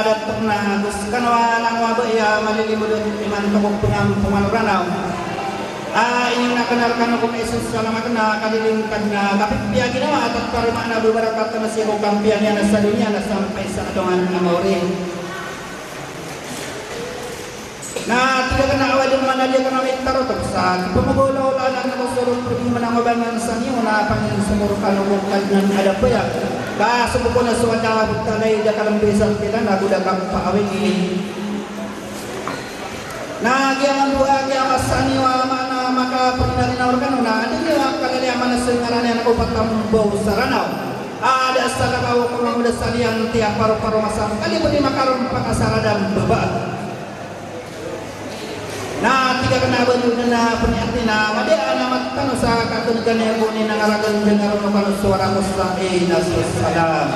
ada pernah kanwa nangwa ba ya malilimud iman tokok pengampungan ranau. Ini nak kenalkan hukum Yesus selama kena kadiling kena tapi pia ginawa atat parimana beberapa masih hukum pia yang nasa dunia sampai saat dengan amore. Nah, tidak kena awal di mana dia kena minta rotok sa. Pemugulaw lang na suruh pergi menanggabangan sa niyo na pangin sumurkan hukum kanya ada pa ya. Subuko na suwada butalay da kalambisan kita na gudakang paawin ini. Nah, giang dua giang asani wa mana maka pernah dinawarkan na dia kali mana sengaran yang upat tambau saranaw. Ada asal kau kurang udah salian tiap paru-paru masam kali beri makaron pakasaradam bebak. Nah, tiga kena baju kena penyatina made alamat kan usaha katun kene buni nangaragan dengar no suara mustaqim nasus salam.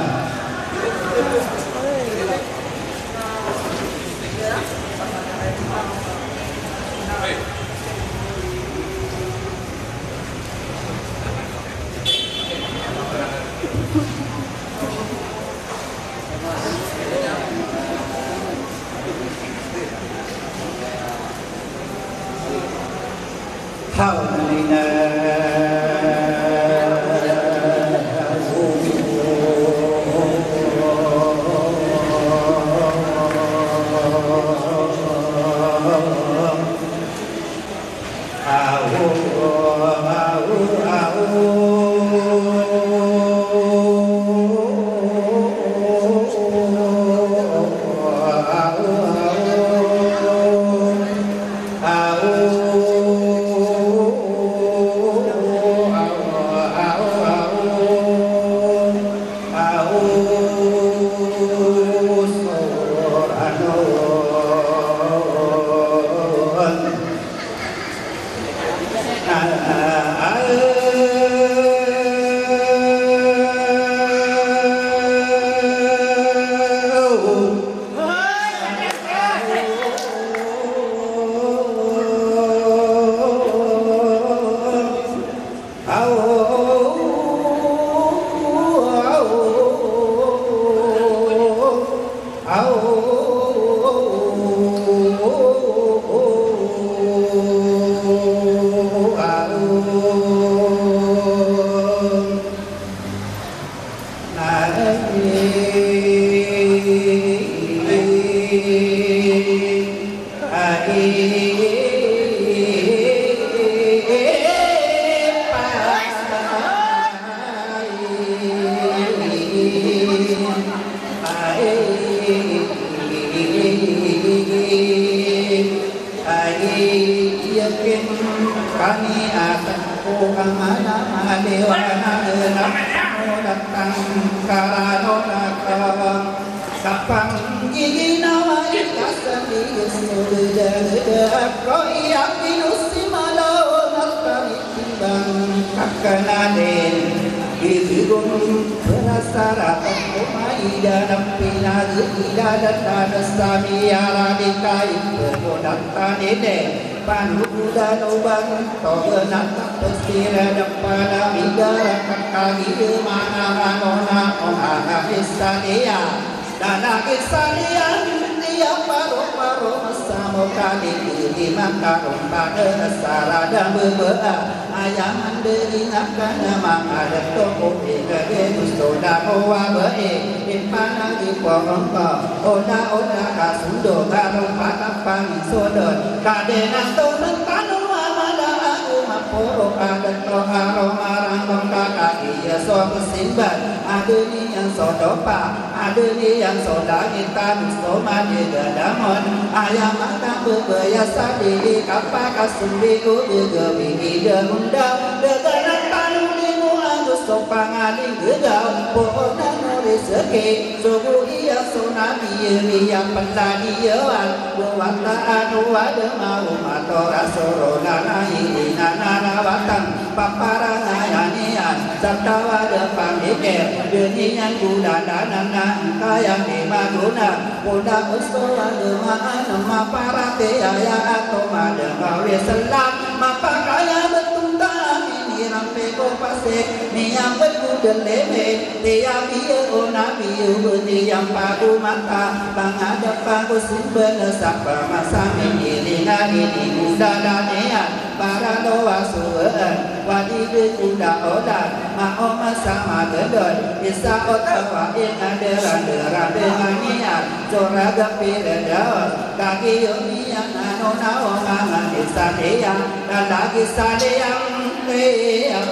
sampai ko pasik niang berkuda leme tiap ia nabi tiang paku mata pangadap paku simbena sapa masa mengiringan ini udalanea para doa suan wadi kuda odan mau sama gedon bisa otawa ing aderan dengan niat cora gapira daun kaki yang nao mangan sadeya dan lagi sadeyang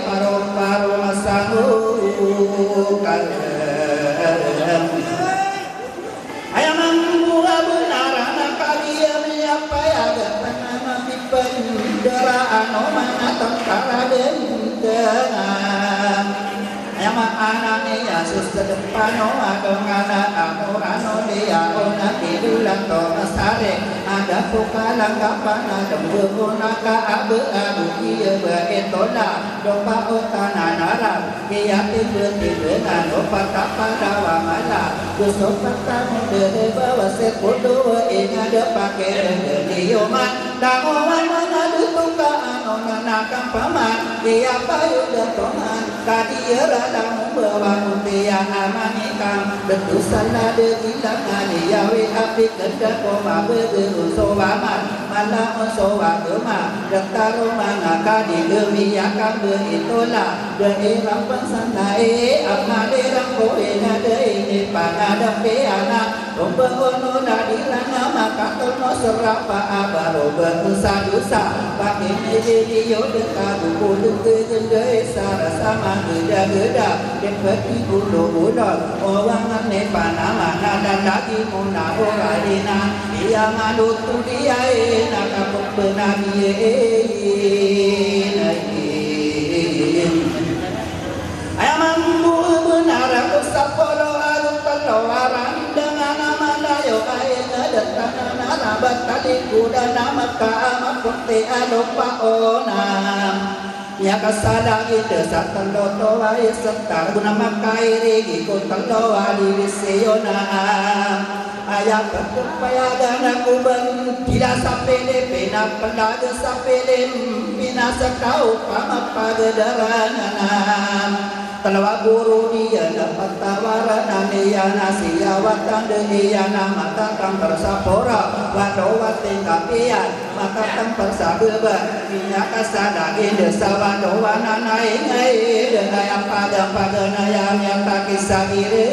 paru-paru masamu kalem ayam buah benar anak kalian apa ya pernah penderaan mana tentara dengan ayam anaknya Yesus depan adong anak amurano dia ona tidulan to masare ada pukalang kapan ada berunaka abu kia beetola dopa otana nara kia tiba-tiba dopa tapadawa mala kusopata mudere bawa sekodo inga depake dioman dagoman mengadu tuka anona kampaman kia payu detoman kadia dalam bawa tiang amanikam betul sana degilang aliawi api kendak koma begitu sobaman malam sobagema dentaro mangaka di demi akan beritola daerah pensanai amalerang koena ini pangadap peana rombangono nadirana maka tono serapa abaro berdosa pakai video dekat buku dengke sarasa geda seperti bulu-bulu orang Panama dan lagi muna oralina dia ngadu tu dia nak kapuk benabi ayammu benar aku sapolo alu keluaran dengan nama layo ayana datang nama tadi kuda nama kaama putih alupa onam ya kasada kita satalo toa setar guna makai regi kotalo ali visiona ayam berupaya dan aku tidak sampai pena pendaga sampai mina sekau pama pagadarangan Talawa guru dia dapat tawaran dia nasiya watan dia nama tentang bersapora wadowati kapian maka tempat sabeba minyak kasada ide sawadowana naik dengan yang pada yang tak kisah diri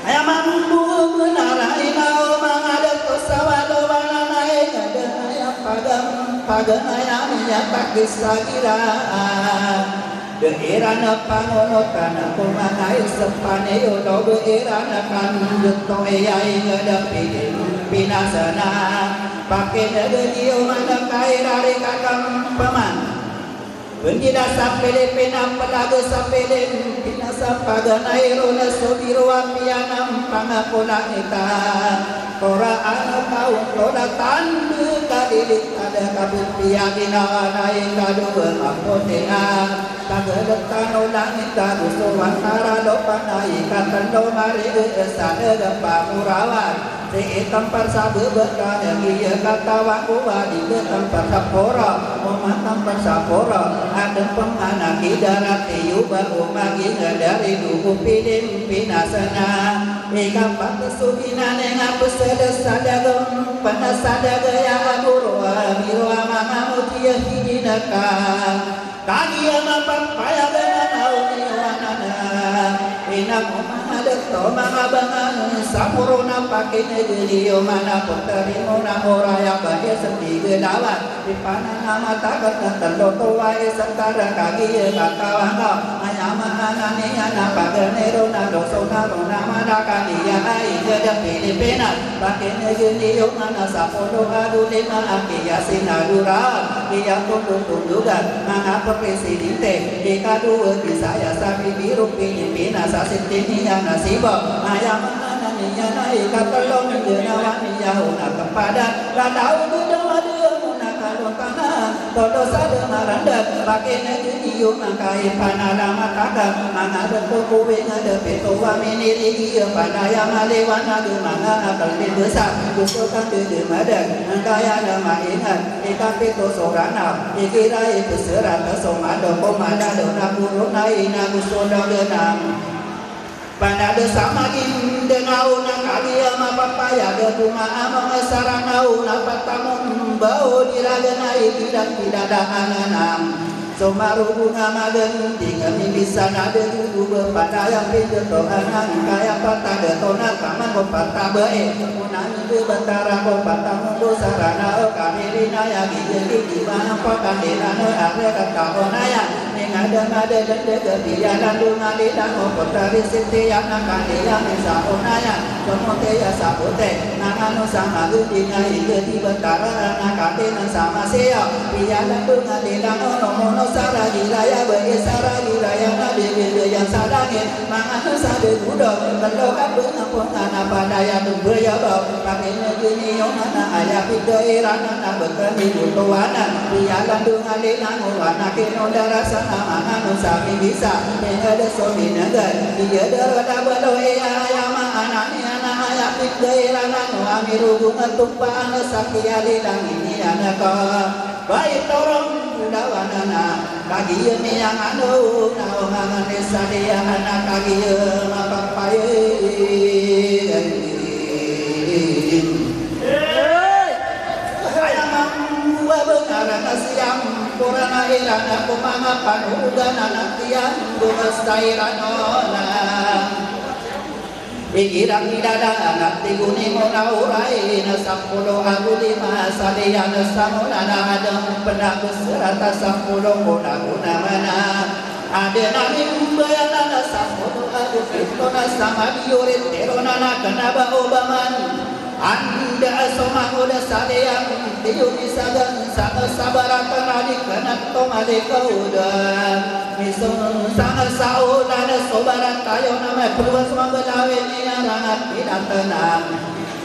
ayam mampu benar inau mengadat sawadowana naik dengan yang pada ayam yang tak kisah kira Daerah pangonotan aku mangai sepane ulo daerah kan beto eyai ngedapi pinasana pakai negeri mana kai dari kakam paman Benjida sapele pena pelaga sapele pinasa paganai rona sobiru apianam pangapola ita Kora anak kau roda tandu kadilik ada kabut piagina naik kadu bermapotea Kageletan ulang ita rusuh antara lopan naik katan domari esada gempa murawan Si tempat sabu berkada kia kata wakuwa di tempat sapora Momat tempat sapora ada pemana kidarat tiuba umagi dari duku pidim pinasana Ika pati subina nenga pesedes sadagam panas sadaga ya agurwa mirwa mama mutia hidinaka Kagi ama papaya dengan auni wanana Ina mumahadat to mga bangan Samuruna pakin negeriyo mana putari muna oraya bahaya sendiri lawan Di panan ama takut na taloto wae sentara kagi katawanga Ayama anani ana paganero na doso na rona madakani ya ai gada Pilipinas Pakin negeriyo mana sapolo adu lima akiya sinadura Iya tundugan mga presidente di kadua di saya sabi biru Pilipinas asitinya nasibo ayam ananinya naik katalong jenawan yahuna kepada ladau bedawa dia munakalong tanah todo sada maranda pakai negeri yo makai panala mataka mangada kuwe ngada beto wa meniri dia pada yang malewana de manga akal besar kusokan de madan kaya nama ingat ikan beto sorana ikira itu serat somado komada dona buruna ina kusoda denam pada desa magin denau na kalia ma papaya de tuma amang saranau na patamu bau diraganai tidak ada ananam somaru bunga magen tinggal bisa nade dulu pada yang pintu tohanan kaya patah de tona kaman ko patah bae unani de bantara ko patah mundo sarana kamirina ya gigi di mana pakandena no are kata onaya ngada de kebiaran dunga di danau potari siti yang nakani yang bisa onaya kemote ya sabote nangano sama gudinya ide di bantara nakate sama sia biaran dunga di danau nomono sara diraya bagi sara diraya nade yang sadangin mangano sade budo kalau kabeh ngapona pada yang beya bau pakai negeri yang mana ayah pikiran na bekani butuana biaran dunga di danau anake no darasa mangano sami bisa ada somi nagar dia darada baloe ayama anani ana ayah pikiran no amiru bunga tumpang sakia di ini anaka baik torong dawanana kagieu yang anu naongan desa dia anak kagieu mapapaye ayam gua benar kasiam kurana irana kumangapan udana tiang gua stairanona Ikirang idada anak tiguni mona urai na 10 aku 5 salian samuna na ada penak serata 10 mona mana ada nami bayana na 10 aku fitona sama diurit terona na kenaba obaman anda soma udah salian tiu misagan sama sabaratan adik kenak tomade kaudah misung sangat saudan sobaran tayo nama perlu semua belawe ni anak tidak tenang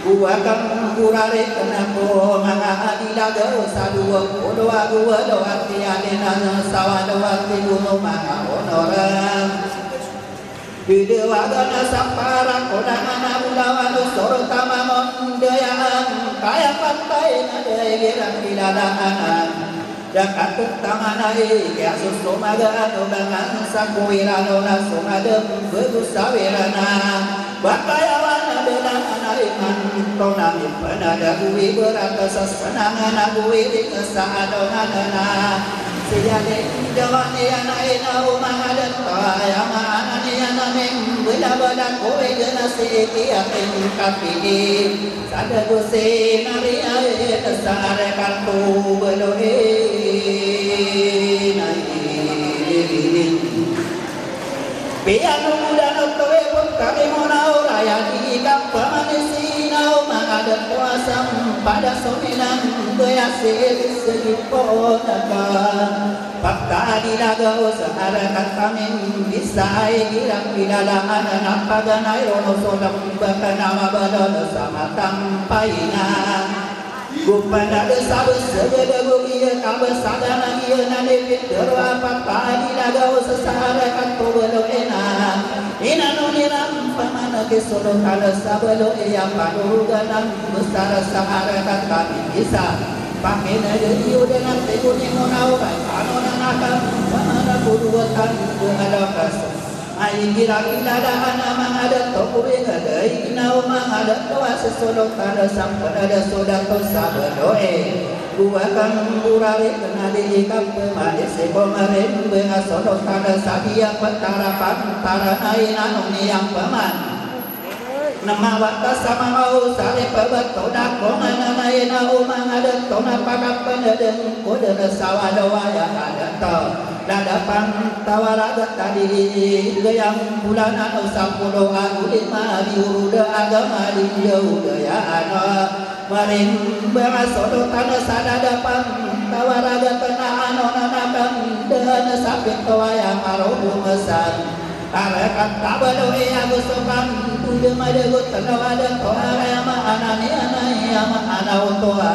gua kan kurare kenako manga adilaga sadua doa doa tiadena sawa doa tibuno manga onoran Bidewagana sampara kodangana ulawan soro tamamon dayaan kaya pantai nadai girang diladaan Jakat tanganai kaya susumagaan udangan sakuirano na sumadem begusawirana Bakayawan adenan anariman tonami penadagui berata sesenangan agui di kesaadonanana Sejadi jawani anai nau mangadat kaya anani anaming belabadan kowe genasi kiatin kapini sada gose nari ae tesare kartu belohe nai Pianu muda kowe pun kami monau raya di kampamanisi nau mangadat kuasa pada sominan beasir segipotaka Fakta dilagao sehara katamin bisa girang bilalaan nampaganay rono solam bakanawa badal sama tampaina Gupana desabes segede gugia kabesada nagia nadepit derwa fakta dilagao sehara katobelo ena ina nuniram pamana kesolo kala sabelo iya paduruganam besar sehara katamin bisa pakai nade iyo dengan teguni monau ano nanakam mana kuduatan berhadapas ai kira-kira ada mangada tokuwe ngadai nau mangada toa sesodok tada sampan ada sodato sabedoe gua kan murare kenali ikam pemade sekomaren benga sodok tada sadia petara pantara ai nanoni yang paman Nama wata sama mau sare pabat toda kongan nai nau mangadat tona pakapan den kode sawadawa ya ada to dadapan tawaraga tadi gayang bulan anu 10 aku 5 diuruda agama di jauh ya ana maring basodo tanah sadadapan tawaraga tanah anonanakan dan sakit toya marobu mesan Arakat tabalo iya gustokan tude made gut tanawadan toara ama anani anai ama anau toa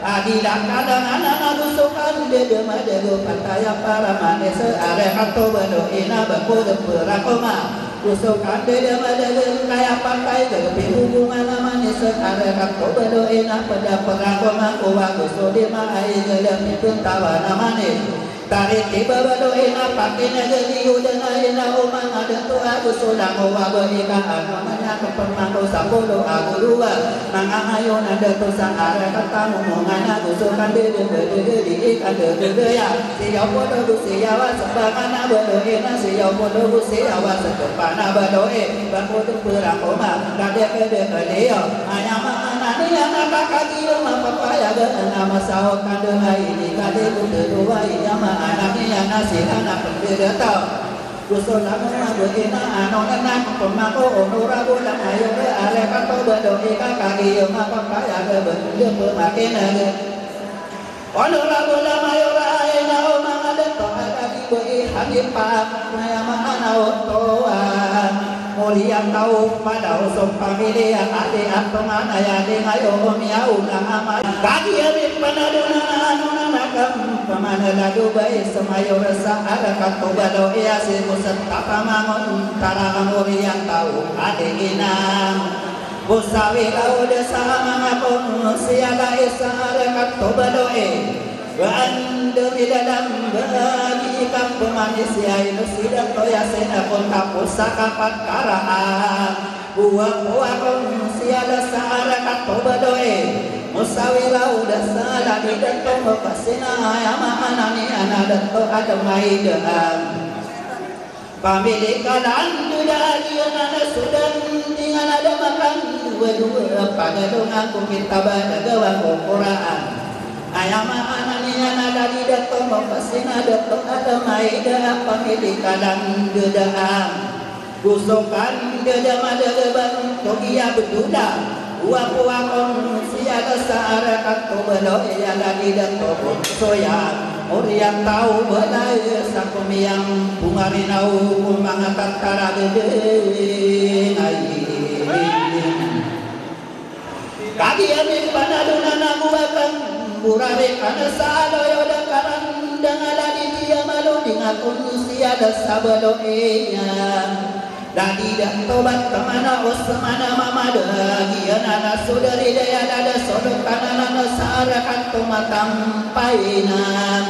Adila kadang anak gusukan de madego pataya para manis are kato bado ina bako de perakoma gusukan de madego kaya pakai de hubungan manis are kato bado ina pada perakoma kuwa gusu di mai gelem pentawana manis tarik tiba bado ina pakina geli udana ina umang ada tu aku sudah kuwa berika agamanya kepermako sapolo aku dua mangahayon ada tu sahara katamu mongana gusukan de ikan de ya siya podo siyawa sebagana bado ina siya podo siyawa sekepana bado bako de perakoma kade dia ayama anani anak kaki mapapaya nama sao kade ini kade dua yama anaknya nasi anak pendeta gusto na mga buina ano na pamako onora bo lang ayo ke ale kato bado ika kagi yo mapapaya ke bende pemakena ke onora bo lang ayo ra na o mga deto kagi bo hanipa maya mana otoa mulia tau padao som pamilya ade atong ya de ngayo miau na ama kagi ari panadona ano nakam pamana ladu bai semayo rasa ada kato bado si musat tapamangon tara mulia tau ade inam busawi lau desa mga pon siaga isa ada kato bado Bando di dalam bagi kampung manusia itu sudah toya sena pun kapusa kapat karaan buah-buah manusia dasar kato badoe musawira udah salah di dalam pasina ayam anani anak dato ada maidam pamilik kalan sudah dia nana sudah dengan ada makan dua-dua pada dong aku minta pada gawang Quran ayam ananinya nada di dato pasina dato ada maida pamilik kalang dedaan gusokan dedam ada gebang togia beduda uang siaga saara kato belo ya lagi dato soya orang tahu belai sakum yang bungarinau kumangatat kara gede kaki amin panaduna namuakan Burare kana saloyo da karan dangala di dia malu dengan kunusia da sabalo dadi dan tobat kemana osmana mama dagi nana saudari daya dada sodok kanana sarakan tomatam painam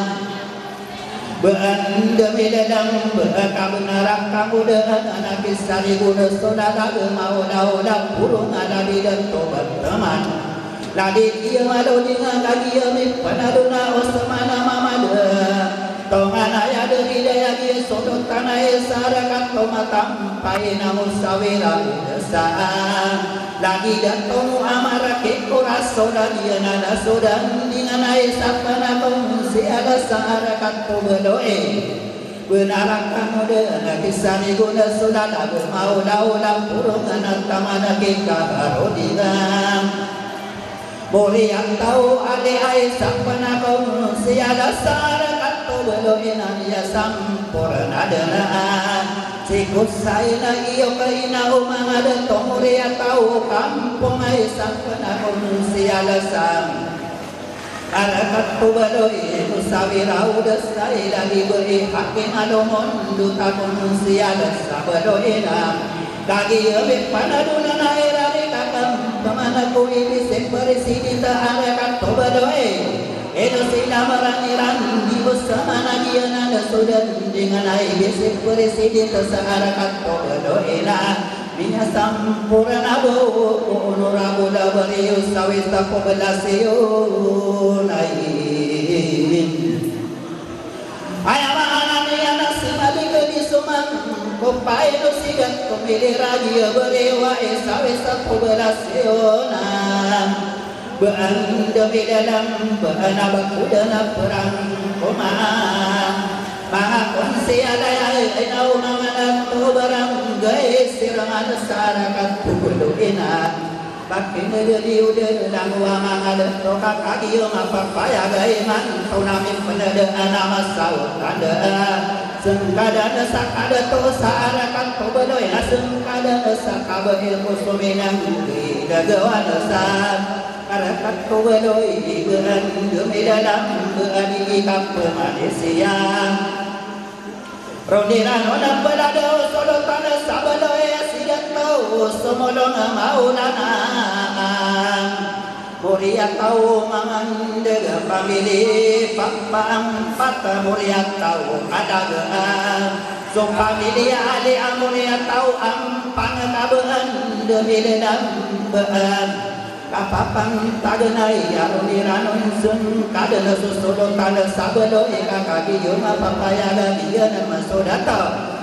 beanda medadang beakabenarak kamu dengan anak kisari guna saudara mau daudak burung ada di dan tobat teman Ladi dia malu dengan kaki ami panaduna osmana mamada tongana ya dari daya dia sodot tanah sarakat tomatam paina musawira desaan lagi dan tomu amara ke koras soda dia nada soda dengan aisyah panabong siada sarakat tobedoe benarak kamu dengan kisah guna soda lagu mau daulah burung anak tamana ke kabaru dengan Boleh yang tahu ade Aisyah panabong siada sarakat to beloinan ya sampurna denaan sikut saina iyo kaina umang ada tomuri yang tahu kampung Aisyah panabong siada sam arakat to beloi musawira udah saila diberi hakim adomon duta pun siada sabeloina kagi ebek panaduna naira kakam kemana ku ini seperti kita akan coba doa itu sila merangiran di bersama dia nada sudah dengan air seperti kita seakan coba doa minyak sampurna bu unurabu dah berius sawis tak poblasion ayam anani anak semali ke suman Kupai no sigat kumili ragia berewa esa poblasionan beanda dalam beana bakudana perang komang maha konsi ada inau manganan to barang guys sirangan sarakat puluina bakin dari udah langwa mangada to kakaki apa paya gaiman tau namin penada nama saut tanda sengkada sakada to sarakan to beloy sengkada sakaba ilmu suminang di dagawan san Arakat ko beloy beran demi dalam beradi kap Malaysia. Rodiran onak belado solo tanah sabaloy sidat tau semolong maulana. Muria tau mangandega pamili pampang pata muria tau adaga. So pamilya ali amunia tau ampang kabean demi dedam bean kapapang tagenai aruniran sun kadana susudo tanda sabado eka kaki yuma papaya dia nama sodata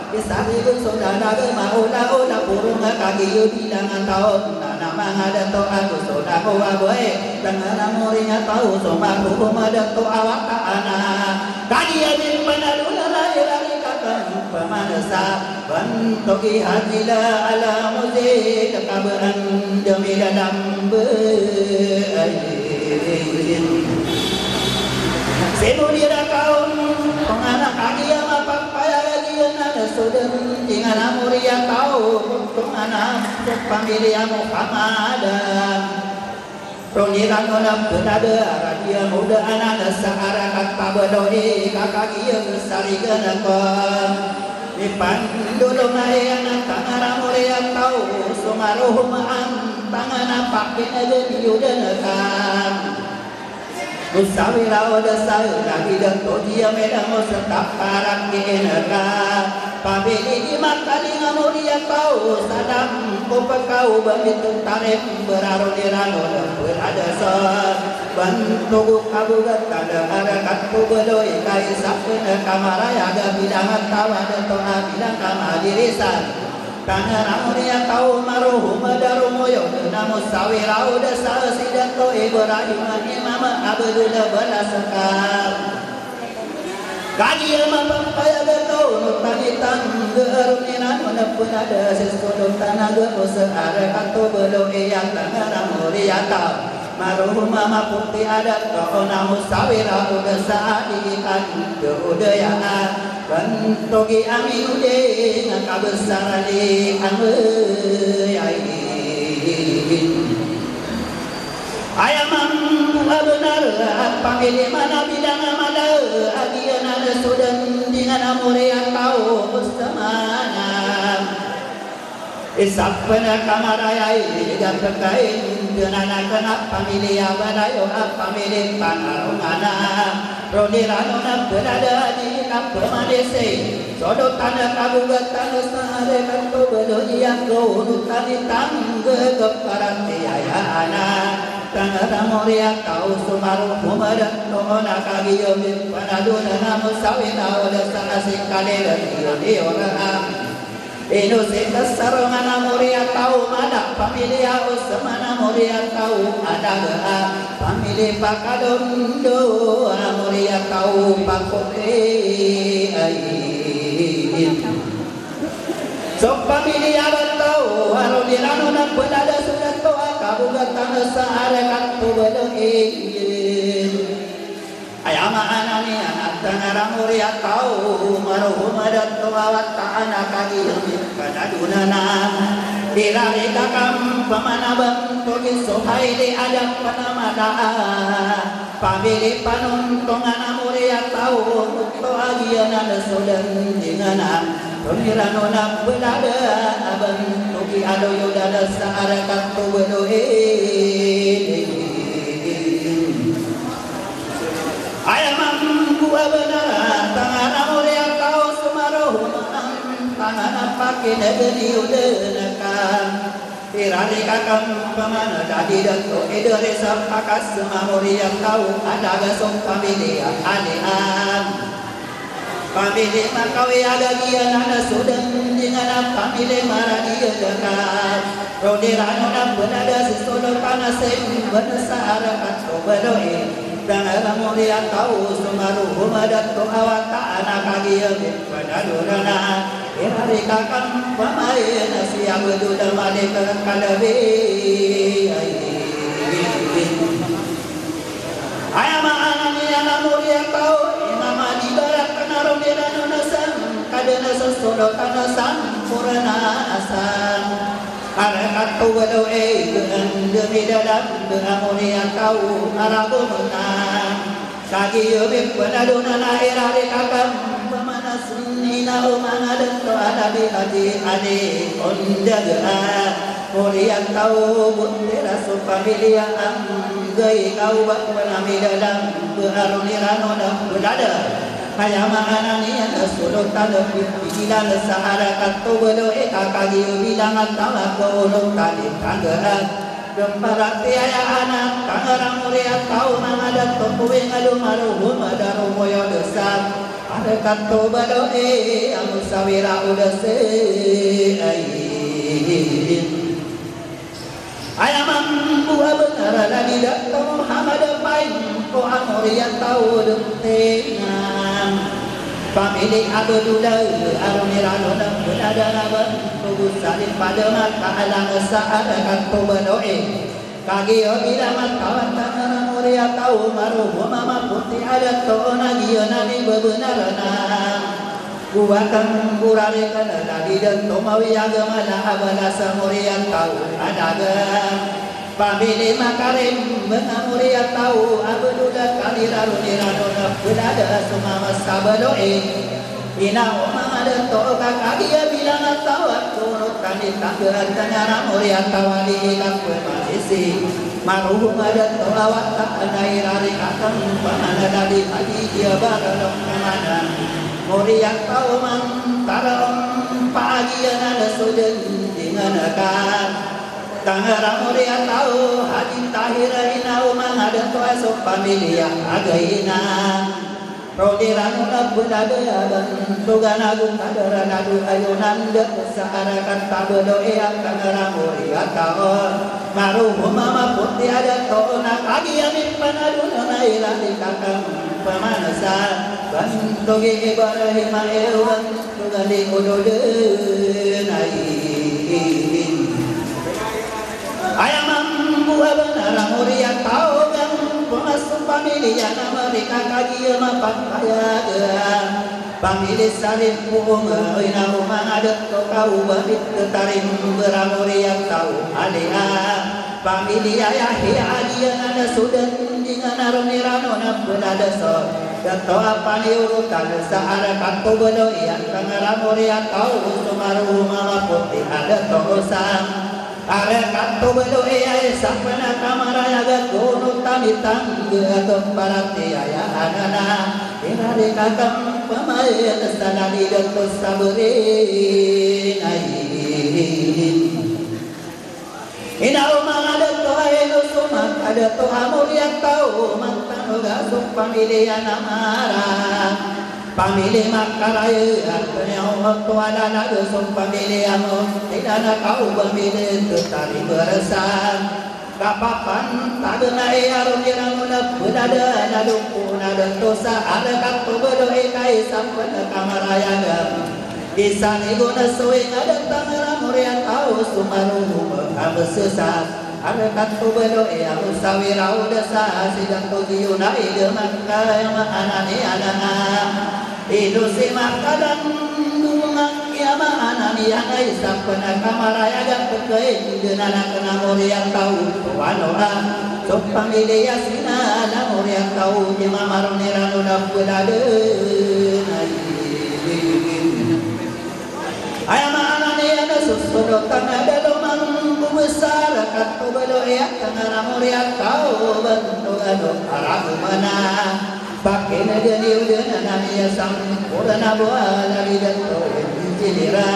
isari sodana ge maula ola burung kaki yudi dengan tau nama ngada to aku soda ko aboe dengan amurinya tau soma hukum ada to awak ana kadia min panaluna lahirani pemanasa bentuki hajila ala muzik kabaran demi dalam berin senudira kaum penganak kaki yang apapaya lagi ada saudara dengan amuria kau penganak pamilya Muhammad Roniran olam benada radia muda anak sahara kata bedoi kakak ia besari genakon Nipan dulu anak tangan mulia tau sumaruh maan tangan pakai aja diudanekan Nusawira oda saura hidup tu dia medang serta parak genaka pabili di makali ngamulia tau sadam kopekau begitu tarif beraruniran oda berada son bantu kabugat tanda arakat tu bedoi kaisak bener kamaraya ada bidangan tawa ada toa bidang kamadirisan Kana ramuria tau maruhum darumoyo namus sawira udah sasidan to Ibrahim imam abdul balasakar kaji mampaya beto nutanitan geruninan menepun ada sesudut tanaga usaha kanto belo yang kana ramuria tau maruhum mama putih adat to namus sawira udah sadikan keudayaan Bantogi amin ude ngakabesar di ayamam benar pamili mana bidang amala agian ada sudan dengan amuria tau ustamana isapna kamarayai dan terkain dengan anak pamili abadayo pamili panarungana Rodiran onak berada di kapal Malaysia Sodok tanda kabugat tanda sehari kanto beloi yang kau nutani tangga keparan tiaya anak Tangga ramuria kau sumaru mumadat Nohona kagi yomin panaduna namu sawina Oda sangasik kalera di orang Indonesia sarungan amuria tau madak pamilya usmana muria tau ada pamilya pakadondo amuria tau pakote sok pamilya batau arodiran onak bedada sudah toa kabugatan saarekat tu bedoi ayama anani anak tanara muria tau maruhum adat tuawat ta'ana kagi kanadunana dirari kakam pamanabang tugi sohaili adat panamada pamili panuntungan muria tau to agiana sudan dingana Tuniran onak bedada abang tugi adoyo dada saarakat tu bedoi ayamam gua benar tangan mulia kau sumaruh tangan pakai negeri udenakan tirari kakam pemana dadi dato edere sampakas mulia kau ada gasong pamilya alihan pamilya makawi ada dia nana sudan dengan pamilya maradia dekat rodiran onak benada sesodok panasem benesara katso bedoi Tangan mulia kau sumaruh madat tu awak anak kagi pada durana hari kakam pamain siang beduda malik kalabi ayam anani anak mulia kau imam di barat penaruh di danau nasam kadena sesodok nasam purana asam Arakat tu berdoa demi dalam amunia kau arabu menang. Kaki yubik penaduna lahir hari kakam pemanas nina umang adat tu ada di haji adi onjagaan. Mulia kau bundera supamilia anggai kau bak penami dalam beraruni ranoda berada. Kaya makanani yang suluk taluk bila sahara katu berdoa kakagi bilang tawa kolong tali tanggeran gembarat tiaya anak tangerang mulia tahu mengadat topuing alu maruhum adaru moyo dosa ada katu berdoa yang sawira udase ayam buah benar lagi datang Muhammad pain ko amuria tahu dengan pemilik Abdullah Arunirano dan berada laban tubuh salib pada mata alam seakan tu berdoa kaki bila mata tangan muria tahu maruh mama putih ada tu nagi nabi bebenarana buatan burarikan lagi dan tomawi agama lah abalasa muria tahu ada pamili makarim mengamuria tahu abdullah kalirarunirano berada semama sabadoe ina omang ada toka kagia bilang tahu turut kami tanggeran tengara muria tawali lakwe masisi maruhum ada tolawat tak anai rari kakang pamana dari haji dia baralok kemana muria tahu man tarom pagian ada sudeng dengan akan tangerang mulia tahu haji tahira ina umang ada tu asok pamilia againa rodiran unab berada dan tugan agung kadaran adu ayunan dek searakan tak berdoa tangerang mulia tahu maruhum mama putih ada tu nak lagi amin panadu naira di kakang pemanasan bantugi Ibrahim ewan tugan di udoden ayam buah benar muria tahu kan pemasuk pamilia mereka kaki mapak kaya pamili salib bunga ina rumah ada kau babit ketarim beramuria tahu alia pamilia yahi alia ada sudah dengan arunirano nak berada so Dato apa ni urutan searah kanto bedoian tengaramuria tahu sumaru mama putih ada togosang are kanto bedoia sapana kamaraya gunung tani tangga temparati aya anana irari kakam pamayan sanadi dato saburin ina umang ada to ayo sumat ada to amulia tahu mantan gasuk pamilian amara pamili makaraya artinya Allah tuala nada sum pamilian tidak nak kau pamili tetari beresan kapapan tak ada arum yang nak berada nadu pun ada dosa ada katu berdoa kai sampai kamaraya kisah ni guna suing ada tangan muria tahu sumaru sesat ada katu berdoa yang sawirau desa sidang tujuh naik demaka yang anani anak itu si makadan bunga kiamat anani yang isap kena kamaraya dan pekai dengan kena muria tahu wanoa sopang ide yasina na muria tahu jema maroniran udah berada ayam anani ada susudokan ada domang besar katu berdoa tengah muria tahu bentuk aduk aragu mana pakai negeri udah nami asam urana buah dari dato jilira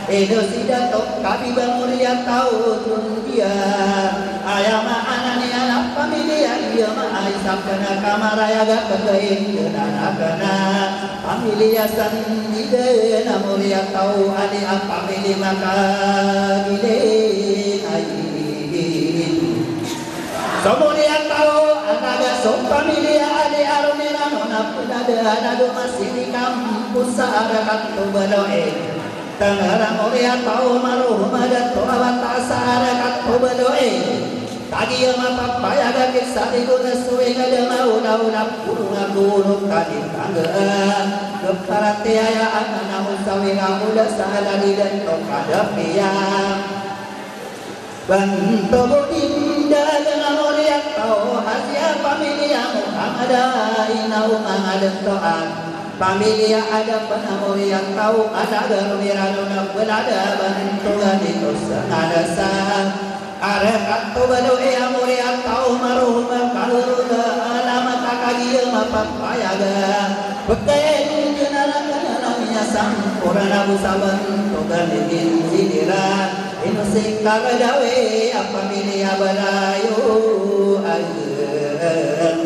edo sidato kami muria tahu tun dia ayam anani anak pamilia dia mah isap kena kamaraya gak kegain dan kena pamilia sandide namuria tahu adi apa pamili maka gile Kemudian tahu ada pamilia adi arumina nona ada nado masih di kampus ada katu berdoa tangerang mulia tahu maruhum ada tu awat ada katu berdoa tadi yang apa payah gak kisah di guna suing ada mau daunap gunung tadi tanggaan keparati ayah anak namun sawing udah salah di dan tok ada piyang Bantu indah dengan mulia kau hasil pamilya Muhammad inau mangadat to'an pamilya ada penamulia kau ada gerumiranuna belada bantu ganito senada sah ada katu badoi amulia kau maruh makaluruda alamat akagia mapapayaga bekain jenala kanalaminya sampurana busaban togan digin sidiran Inusik kagadawe pamilya balayo agen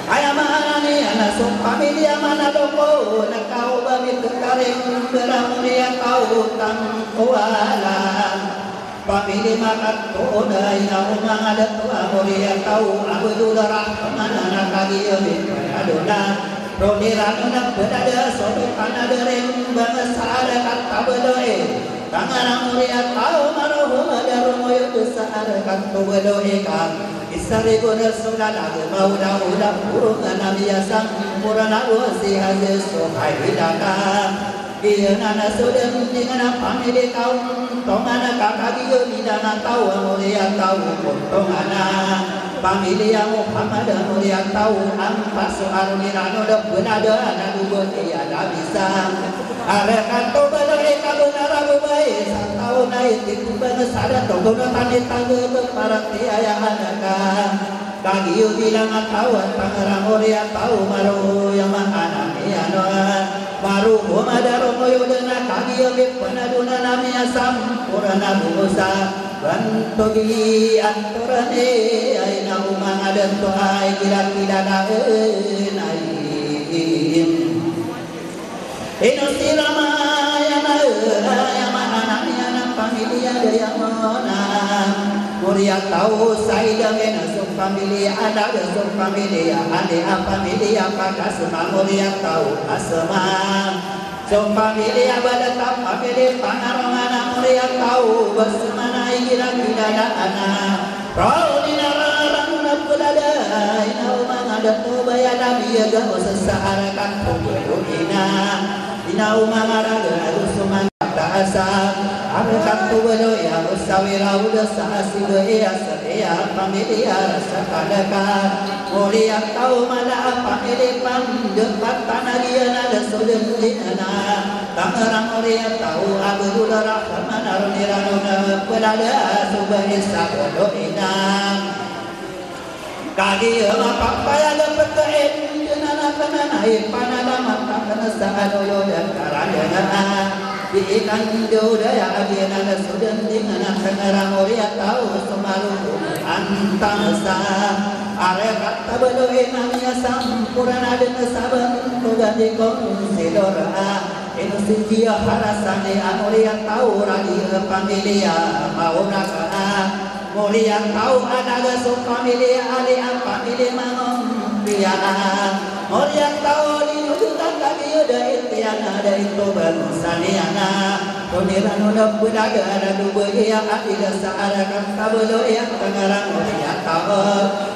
ayamanani anasuk pamilya manadoko nakau bamit karing beramulia kau tang kuala pamilya makat toda ina umang adat tua mulia kau abdul rahman anakagi abid adona Rodiranuna berada sodo kanadereng bangsa ada kata bedoe Tangan mulia kau maruhum darumoyo besar kanto bedoe ka Isari guna sudala mauda uda burungan nabiasa purana wasi hasil sohai hidaka Iya nana sudem dengan pamili kau tongana kakagi bidana kau mulia kau tongana pamilya Muhammad mulia tahu ampas soal mirano dak benada anu tiada bisa are kanto balai kabunara bae satau naik di bangsa ada togono tani tangge para tiaya anaka kagiu bilang tahu pangarang mulia tahu maru yang mana miano maru madaro moyo dena kagiu penaduna namanya sampurna busa bantogi antorane aina umang adan to ai kira-kira daen ai ino sirama yana mana yana pamilya daya mana muria tahu saida mena sok pamilya ada sok pamilya ade pamilya pada semua muria tahu asma sok pamilya badatap pamilya panarangana muria tahu bersemana kira-kira anak Raudina rarang pelada ina umang ada tu bayada biaga sesaharakan pukulina ina umang ada rusuman tak asal akan tu bedoya usawira udah sahasi beya sedia pamilya rasa kadakan mulia tahu mana pamilya pandepat tanah dia nada sudut dina Tangerang mulia tahu abdul rahman arunirana pelada subhani sabodoina kagi mapapaya dapat kain jenana kana panada mata kana sahadoyo dan karadana diikan daya agena sudan dengan Tangerang mulia tahu semalu antangsa are kata bedoe namanya sampurna dan saban tugas konsidora Insidia harasane amulia tahu radio pamilya mauna kana mulia tahu ada gasuk pamilya ali pamilya mangom piana mulia tahu dinujukan kami udah itiana ada itu bansaniana kuniran udah budak ada dua yang ada saara kan kabelo yang Tangerang mulia tahu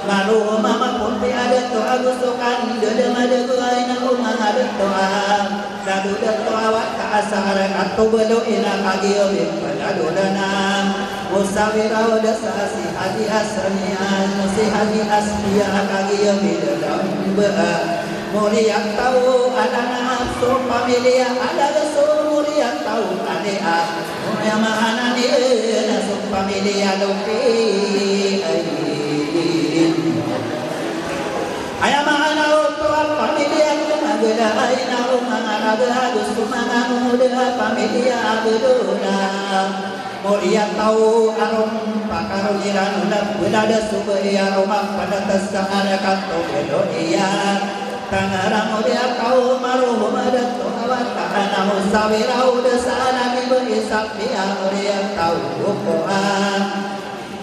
malu mama pun ada tu agusukan dede made guaina umang ada doa daduda toawat kaasara atau belo ina kagio padadudana musawira udah sasi hadi asnian musi hadi asbiya kagio bidadam mulia tahu ada nafsu pamilya ada gesu mulia tahu adea mulia mahana ni nafsu pamilya dopi ayah mahana utual pamilya agada aina umang agada gusumana muda pamilya abduna mulia tahu arum pakarun iranuna belada subaya rumah pada tasahara kanto bedonia Tangerang mulia tahu maruhum ada tuawat kana musawira udah sana biberisap dia mulia tahu Quran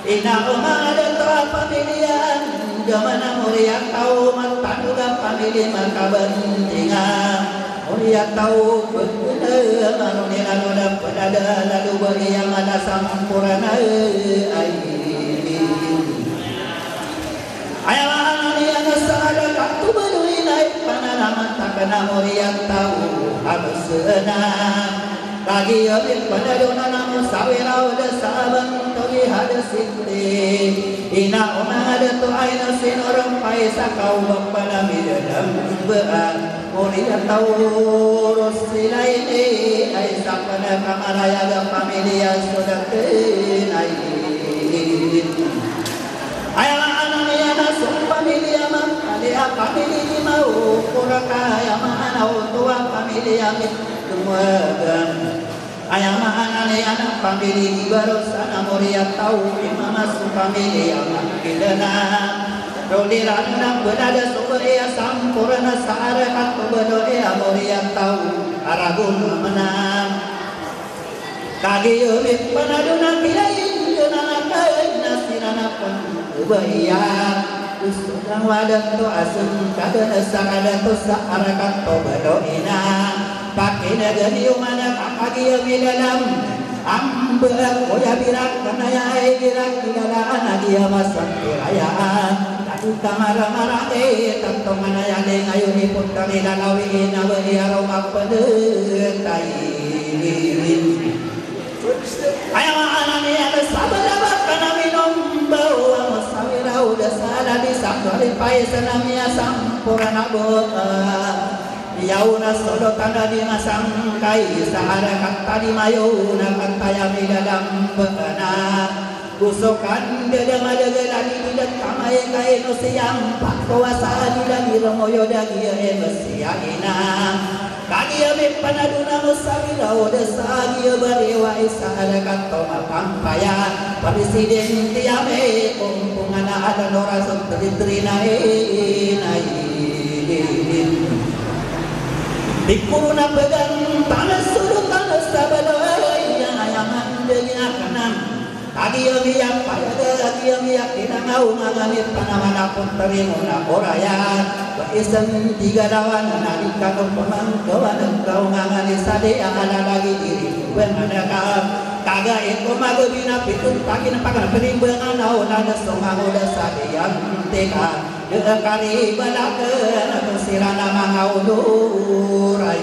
ina umang ada tua pamilya Jamana mulia tahu matanuga pamilya makabantingan mulia tahu bener manunira nuda pedada lalu bagi yang ada sampurna ayalah yang sada katu badui naik panana takana mulia tahu habsena lagi abid pada dona namu sawira udah saban ina umang ada tu aina sinurang paisa kau bapana midadam beat mulia taurus silaini aisa pada kamaraya ga familia sudah kenain ayah anaknya nasuk familia mak alia familia mau kurakaya mana tua familia mit kemuagan ayah anaknya anak familia baru sana mulia tahu imam masuk familia mak kidana roliran nang berada sumber ia sampurna saarakat bedo ia mulia tahu aragun menang kagi umit panaduna kilain junana kain nasirana pun ubaya usudang wadah tu asum kada sakada tu saarakat bedo ina pakina gani umana kagi umit dalam ambek koya birak kanaya birak dilalaan dia masak kirayaan kamar-marah tentang mana yang ngayu ni pun kami lalawi nawa dia rumah pendetai ayam anak ni ada sabar dapat kena minum bau masawira udah salah disangkari pai senamia sampurna bota yauna solo tanda di masang kai sahara kata di mayuna kata yang di dalam bekana kusukan dada madagala di bidat kamay kay no siyang pakawasa nila di romoyo dagi emasiya ina kagi amip panaduna mo sa ilaw desagi bariwa isa alakat to mapampaya presiden tiame kumpungan ada nora sa tritrina inay dikuna pegang tanas sulut tanas sabaloy yang ayaman dengan kanam Agi yang pada agi yang kita mau mengambil panah pun terima oraya. Isem tiga lawan nari kau pemang kawan kau mengambil sade ada lagi diri. Benarkah kaga itu mago bina pitun pagi nampakan perimbangan au nada songa udah sade yang tega. Dekari balakan atau sirana mangau durai.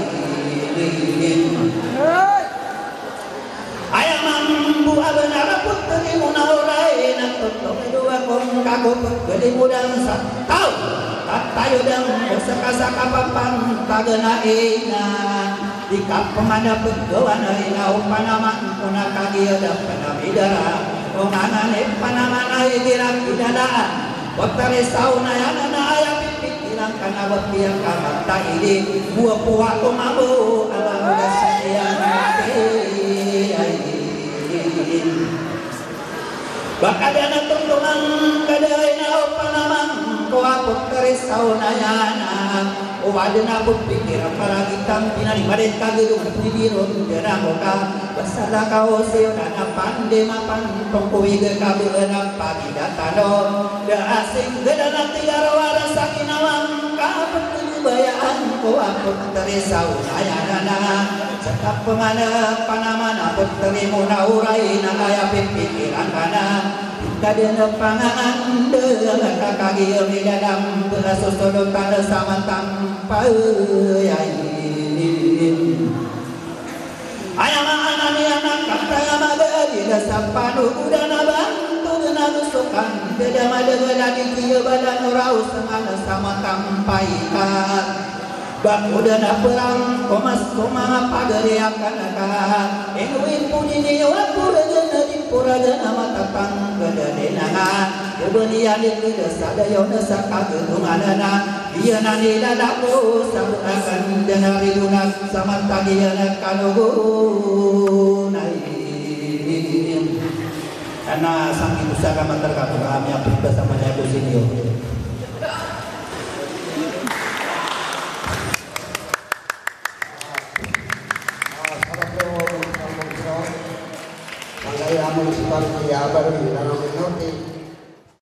Ayam mampu abenar putri munaurai nak tutup dua kong kagum gede mudang tahu kata yudang sekasa kapapan kagena ina di kapemana begawan ina upanaman kuna kagi ada panamidara onganan panamana ikirak idadaan potare sauna yana na ayam pikiran kana bapian kamata ini buah puak mabu alam dasarian bakadana tungtungan kadaina panamang ko ako karisau nayana uwadana ko pikir para kitang pinali maret kagidung piniron dera ka basala ka oseo na pande mapan tongkoy ga kabeuna pagidatano da asing gadana tigarawara sa kinawang kapabayaan ko ako karisau nayana Sekap pemana panamana putri muna urai na kaya pikiran kana kadena pangan dengan kaki di dalam berasosodon pada sama tanpa ayam anani anak kata maga di dasar panu udah nabantu dengan sukan beda maga lagi kia badan urau sama tanpa ikan Bakudana perang komas koma pagari akanaka Enuin puni ni wapurajana di purajana matapang kedadenanga Kebenian itu dasada yona saka gedunganana Dia nani dadaku sabut akan denari lunak sama tagiana kanugu Karena sang ibu saka materkaku kami apit bersama jago sini municipal ya baru di dalam